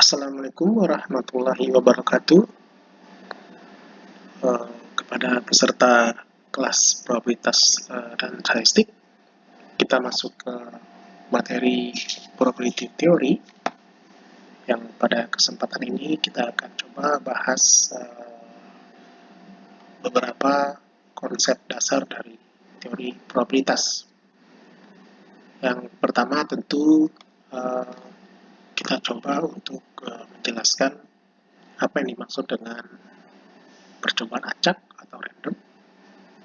Assalamualaikum warahmatullahi wabarakatuh. Kepada peserta kelas probabilitas dan statistik, kita masuk ke materi probability theory yang pada kesempatan ini kita akan coba bahas beberapa konsep dasar dari teori probabilitas. Yang pertama tentu kita coba untuk menjelaskan apa yang dimaksud dengan percobaan acak atau random,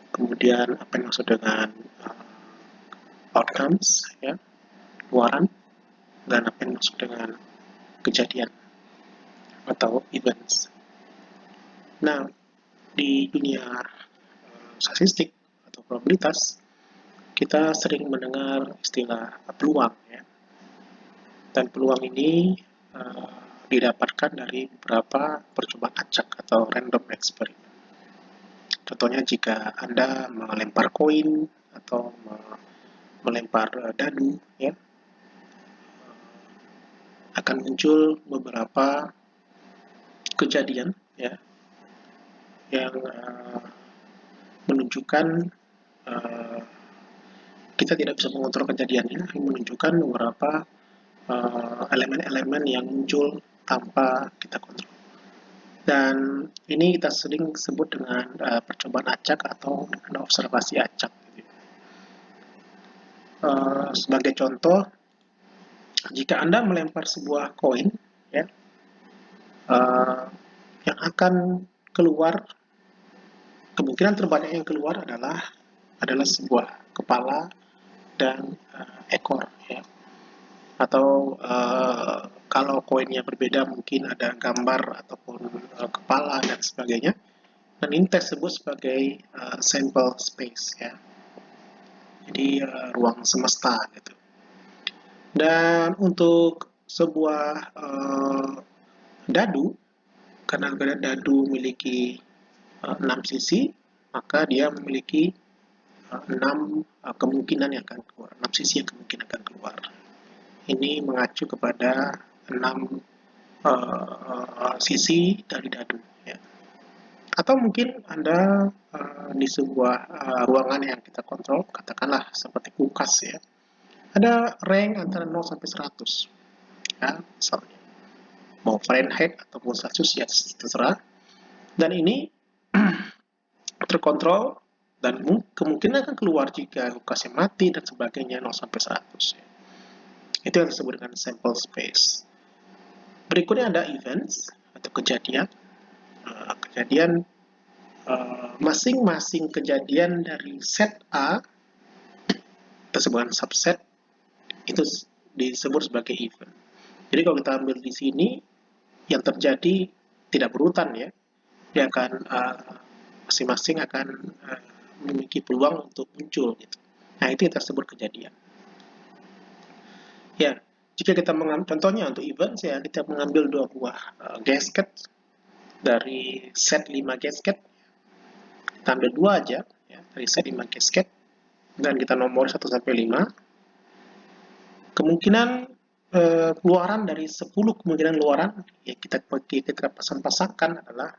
kemudian apa yang dimaksud dengan outcomes, ya, luaran, dan apa yang dimaksud dengan kejadian atau events. Nah, di dunia statistik atau probabilitas, kita sering mendengar istilah peluang, ya. Dan peluang ini didapatkan dari beberapa percobaan acak atau random experiment. Contohnya jika Anda melempar koin atau melempar dadu, ya, akan muncul beberapa kejadian, ya, yang menunjukkan kita tidak bisa mengontrol kejadiannya, menunjukkan beberapa elemen-elemen yang muncul tanpa kita kontrol. Dan ini kita sering sebut dengan percobaan acak atau dengan observasi acak. Sebagai contoh, jika Anda melempar sebuah koin, ya, yang akan keluar, kemungkinan terbanyak yang keluar adalah sebuah kepala dan ekor, ya. Atau kalau koinnya berbeda mungkin ada gambar ataupun kepala dan sebagainya. Dan ini disebut sebagai sample space, ya. Jadi ruang semesta gitu. Dan untuk sebuah dadu, karena dadu memiliki 6 sisi, maka dia memiliki 6 kemungkinan yang akan keluar, 6 sisi yang kemungkinan akan keluar. Ini mengacu kepada 6 sisi dari dadu, ya. Atau mungkin Anda di sebuah ruangan yang kita kontrol, katakanlah seperti kulkas, ya. Ada rank antara 0 sampai 100, ya, misalnya. Mau Fahrenheit ataupun Celsius, ya terserah. Dan ini terkontrol dan kemungkinan akan keluar jika kulkasnya mati dan sebagainya 0 sampai 100, ya. Itu yang disebut dengan sample space. Berikutnya ada events atau kejadian. Masing-masing kejadian dari set A, tersebut subset, itu disebut sebagai event. Jadi kalau kita ambil di sini, yang terjadi tidak berurutan, ya. Dia akan masing-masing akan memiliki peluang untuk muncul, gitu. Nah, itu yang tersebut kejadian. Ya, jika kita mengambil contohnya untuk events, ya, kita mengambil 2 buah gasket dari set 5 gasket. Kita ambil 2 aja, ya, dari set 5 gasket, dan kita nomor 1 sampai 5. Kemungkinan keluaran dari 10 kemungkinan luaran, ya, kita pasang-pasangkan adalah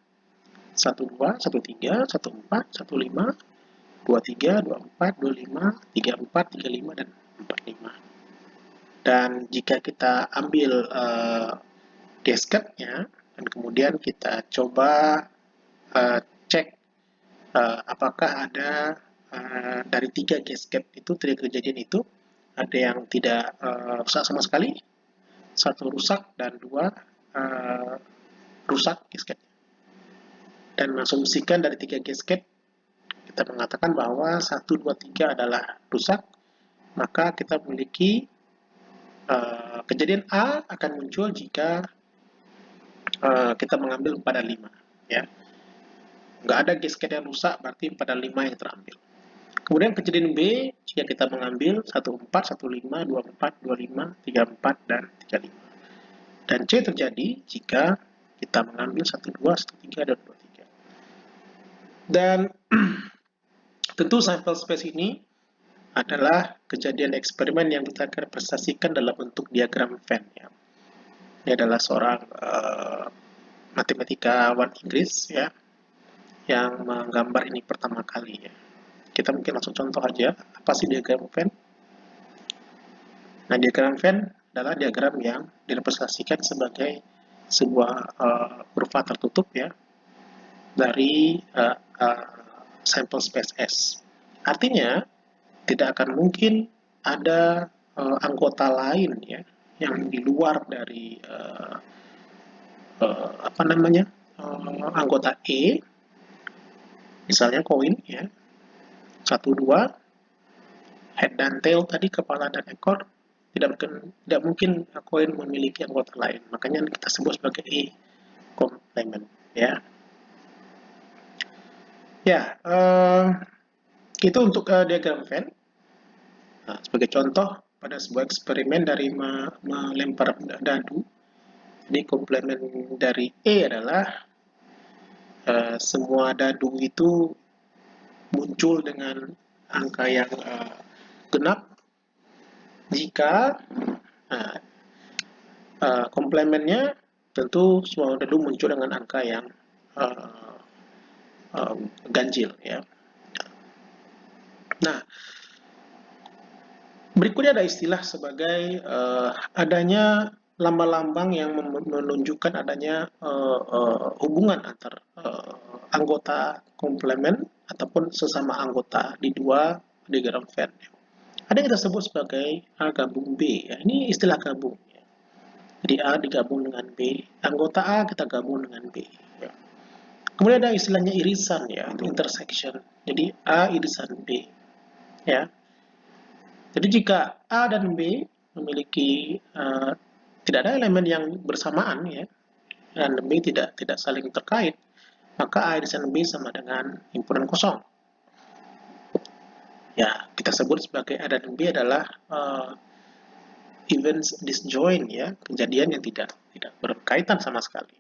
12, 13, 14, 15, 23, 24, 25, 34, 35, dan 45. Dan jika kita ambil gasketnya, dan kemudian kita coba cek apakah ada dari 3 gasket itu, 3 kejadian itu, ada yang tidak rusak sama sekali, 1 rusak, dan 2 rusak gasketnya. Dan mengasumsikan dari 3 gasket, kita mengatakan bahwa 1, 2, 3 adalah rusak, maka kita memiliki kejadian A akan muncul jika kita mengambil 4 dan 5, ya. Nggak ada gasket yang rusak, berarti 4 dan 5 yang terambil. Kemudian kejadian B, jika kita mengambil 14, 15, 24, 25, 34, dan 35. Dan C terjadi jika kita mengambil 12, 13, dan 23. Dan tentu sample space ini adalah kejadian eksperimen yang kita representasikan dalam bentuk diagram Venn, ya. Dia adalah seorang matematikawan Inggris ya, yang menggambar ini pertama kali ya. Kita mungkin langsung contoh aja, apa sih diagram Venn? Nah, diagram Venn adalah diagram yang direpresentasikan sebagai sebuah kurva tertutup ya, dari sampel space S. Artinya, tidak akan mungkin ada anggota lain ya, yang di luar dari apa namanya, anggota E, misalnya koin ya, 1, 2, head dan tail tadi, kepala dan ekor, tidak mungkin koin memiliki anggota lain. Makanya kita sebut sebagai E complement ya. Ya, itu untuk diagram Venn. Nah, sebagai contoh, pada sebuah eksperimen dari melempar dadu, ini komplement dari E adalah semua dadu itu muncul dengan angka yang genap jika uh, komplemennya tentu semua dadu muncul dengan angka yang uh, ganjil ya. Nah, berikutnya ada istilah sebagai adanya lambang-lambang yang menunjukkan adanya hubungan antar anggota komplement ataupun sesama anggota di dua diagram Venn. Ada yang kita sebut sebagai A gabung B. Ya. Ini istilah gabung. Ya. Jadi A digabung dengan B, anggota A kita gabung dengan B. Ya. Kemudian ada istilahnya irisan ya, itu intersection. Jadi A irisan B. Ya. Jadi jika A dan B memiliki tidak ada elemen yang bersamaan ya, dan B tidak saling terkait, maka A irisan B sama dengan himpunan kosong. Ya, kita sebut sebagai A dan B adalah events disjoint ya, kejadian yang tidak berkaitan sama sekali.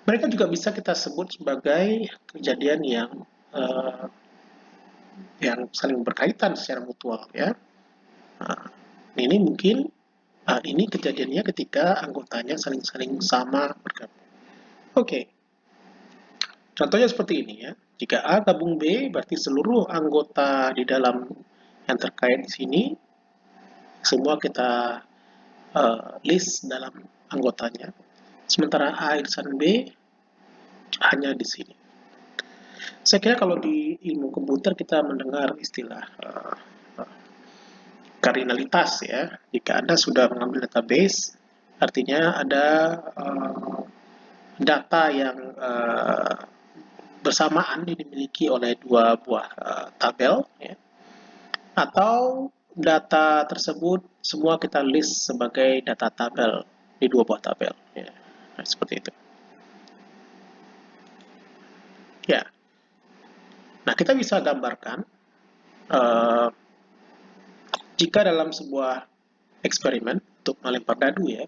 Mereka juga bisa kita sebut sebagai kejadian yang saling berkaitan secara mutual ya. Nah, ini mungkin ini kejadiannya ketika anggotanya saling sama bergabung. Oke, contohnya seperti ini ya. Jika A gabung B, berarti seluruh anggota di dalam yang terkait di sini semua kita list dalam anggotanya. Sementara A irisan B hanya di sini. Saya kira kalau di ilmu komputer kita mendengar istilah kardinalitas ya. Jika Anda sudah mengambil database, artinya ada data yang bersamaan dimiliki oleh dua buah tabel ya. Atau data tersebut semua kita list sebagai data tabel di dua buah tabel ya. Nah, seperti itu. Ya. Nah, kita bisa gambarkan jika dalam sebuah eksperimen untuk melempar dadu ya,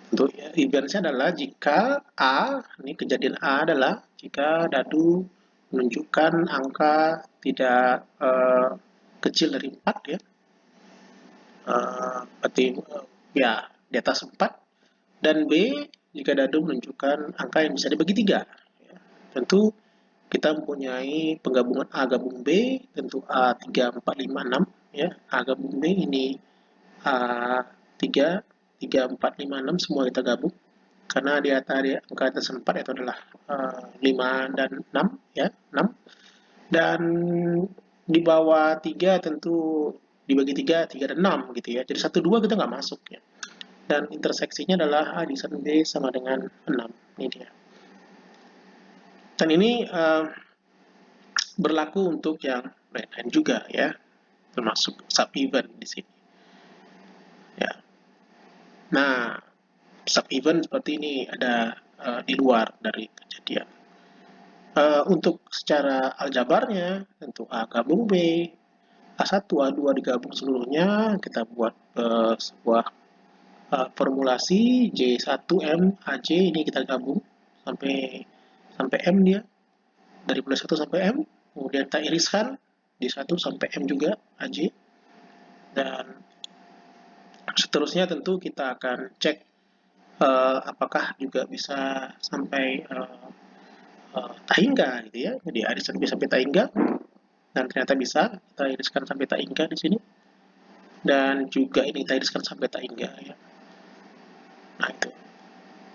untuk eventnya adalah jika A, ini kejadian A adalah jika dadu menunjukkan angka tidak kecil dari 4 ya, berarti ya di atas 4, dan B jika dadu menunjukkan angka yang bisa dibagi 3 ya. Tentu kita mempunyai penggabungan A gabung B, tentu A 3, 4, 5, 6 ya. A gabung B ini A 3, 3, 4, 5, 6 semua kita gabung. Karena di angka atas 4 itu adalah 5 dan 6 ya, 6. Dan di bawah 3 tentu dibagi 3, 3 dan 6 gitu ya. Jadi 1, 2 kita nggak masuk ya. Dan interseksinya adalah A division B sama dengan 6. Ini dia. Dan ini berlaku untuk yang lain-lain juga ya, termasuk sub-event di sini. Ya. Nah, sub-event seperti ini ada di luar dari kejadian. Untuk secara aljabarnya, tentu A gabung B, A1, A2 digabung seluruhnya, kita buat sebuah formulasi J1M AJ, ini kita gabung sampai M dia, dari mulai 1 sampai M, kemudian kita iriskan di 1 sampai M juga AJ, dan Seterusnya tentu kita akan cek apakah juga bisa sampai Tahingga gitu ya. Jadi arisan bisa sampai Tahingga dan ternyata bisa kita iriskan sampai Tahingga di sini. Dan juga ini kita iriskan sampai Tahingga ya. Nah itu.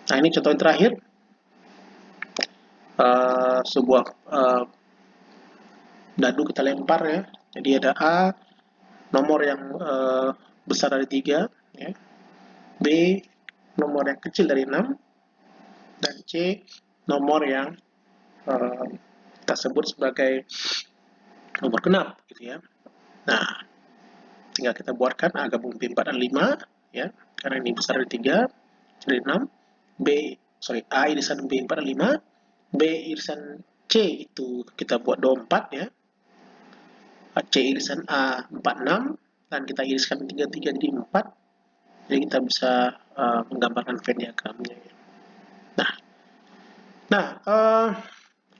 Nah ini contoh yang terakhir. Sebuah dadu kita lempar ya. Jadi ada A nomor yang besar dari 3 ya. B nomor yang kecil dari 6 dan C nomor yang kita sebut sebagai nomor genap gitu ya. Nah, tinggal kita buatkan A gabung B4 dan 5 ya, karena ini besar dari 3 dari 6. A irisan B4 dan 5, B irisan C itu kita buat 24 ya. C irisan A 46 dan kita iriskan 33 jadi 4. Jadi kita bisa menggambarkan Venn diagramnya ya. Nah,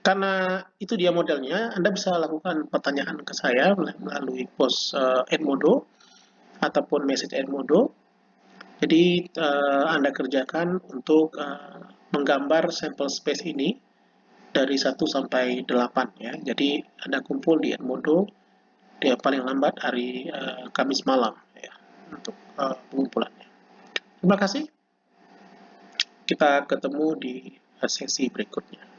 karena itu dia modelnya, Anda bisa lakukan pertanyaan ke saya melalui post Edmodo ataupun message Edmodo. Jadi Anda kerjakan untuk menggambar sampel space ini dari 1 sampai 8 ya. Jadi Anda kumpul di Edmodo dia paling lambat hari Kamis malam ya untuk pengumpulannya. Terima kasih. Kita ketemu di sesi berikutnya.